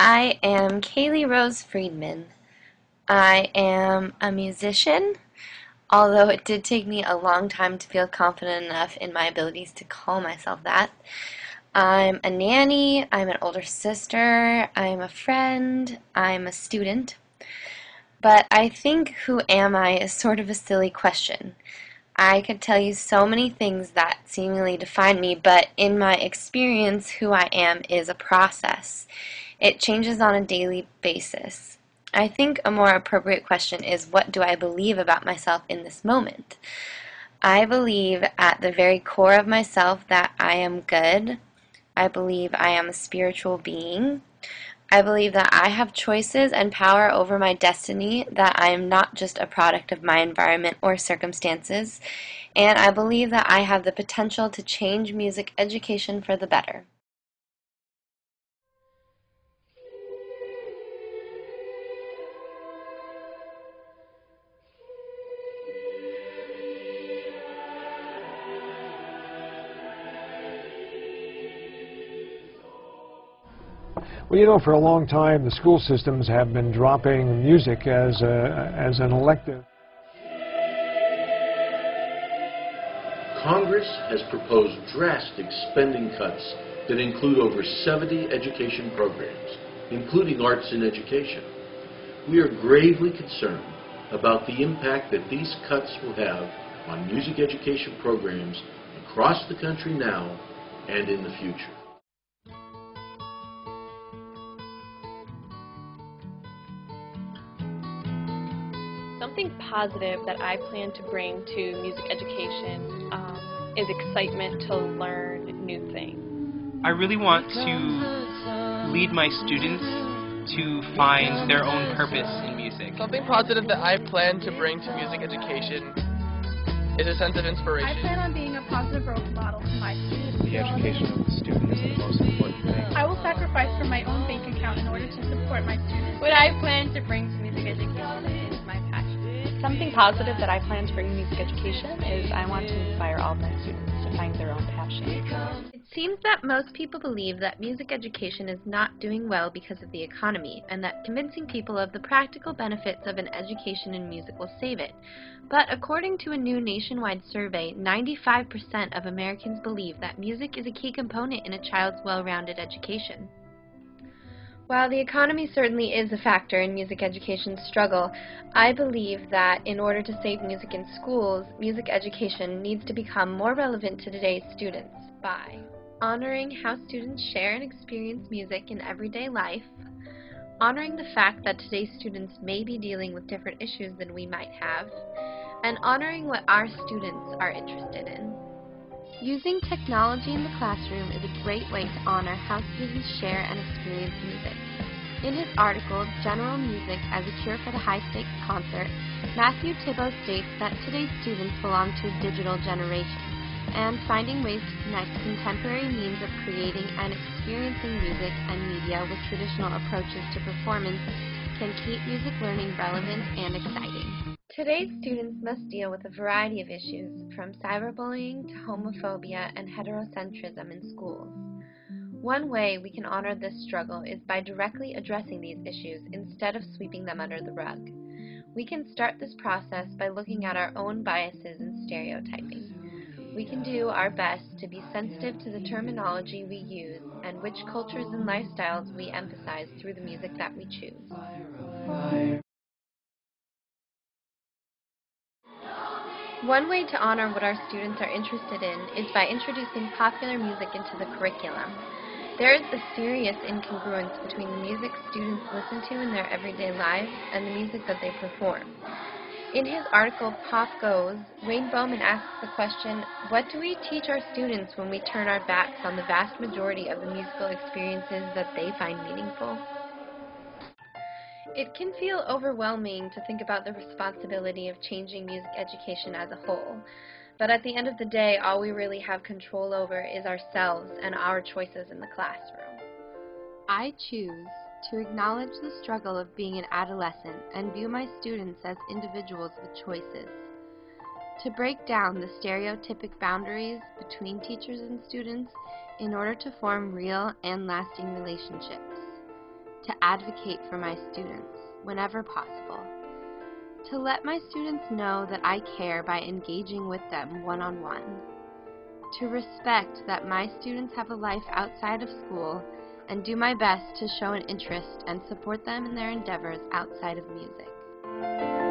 I am Kaylee Rose Friedman. I am a musician, although it did take me a long time to feel confident enough in my abilities to call myself that. I'm a nanny, I'm an older sister, I'm a friend, I'm a student. But I think who am I is sort of a silly question. I could tell you so many things that seemingly define me, but in my experience, who I am is a process. It changes on a daily basis. I think a more appropriate question is, what do I believe about myself in this moment? I believe at the very core of myself that I am good. I believe I am a spiritual being. I believe that I have choices and power over my destiny, that I am not just a product of my environment or circumstances, and I believe that I have the potential to change music education for the better. Well, you know, for a long time, the school systems have been dropping music as an elective. Congress has proposed drastic spending cuts that include over 70 education programs, including arts in education. We are gravely concerned about the impact that these cuts will have on music education programs across the country now and in the future. Something positive that I plan to bring to music education is excitement to learn new things. I really want to lead my students to find their own purpose in music. Something positive that I plan to bring to music education is a sense of inspiration. I plan on being a positive role model to my students. The education of the student is the most important thing. I will sacrifice from my own bank account in order to support my students. What I plan to bring to music education is my passion. Something positive that I plan to bring to music education is I want to inspire all of my students to find their own passion. It seems that most people believe that music education is not doing well because of the economy, and that convincing people of the practical benefits of an education in music will save it. But according to a new nationwide survey, 95% of Americans believe that music is a key component in a child's well-rounded education. While the economy certainly is a factor in music education's struggle, I believe that in order to save music in schools, music education needs to become more relevant to today's students by honoring how students share and experience music in everyday life, honoring the fact that today's students may be dealing with different issues than we might have, and honoring what our students are interested in. Using technology in the classroom is a great way to honor how students share and experience music. In his article, General Music as a Cure for the High-Stakes Concert, Matthew Thibault states that today's students belong to a digital generation, and finding ways to connect contemporary means of creating and experiencing music and media with traditional approaches to performance can keep music learning relevant and exciting. Today's students must deal with a variety of issues, from cyberbullying to homophobia and heterocentrism in schools. One way we can honor this struggle is by directly addressing these issues instead of sweeping them under the rug. We can start this process by looking at our own biases and stereotyping. We can do our best to be sensitive to the terminology we use and which cultures and lifestyles we emphasize through the music that we choose. One way to honor what our students are interested in is by introducing popular music into the curriculum. There is a serious incongruence between the music students listen to in their everyday lives and the music that they perform. In his article, Pop Goes, Wayne Bowman asks the question, what do we teach our students when we turn our backs on the vast majority of the musical experiences that they find meaningful? It can feel overwhelming to think about the responsibility of changing music education as a whole, but at the end of the day, all we really have control over is ourselves and our choices in the classroom. I choose to acknowledge the struggle of being an adolescent and view my students as individuals with choices. To break down the stereotypic boundaries between teachers and students in order to form real and lasting relationships. to advocate for my students whenever possible, to let my students know that I care by engaging with them one-on-one, to respect that my students have a life outside of school and do my best to show an interest and support them in their endeavors outside of music.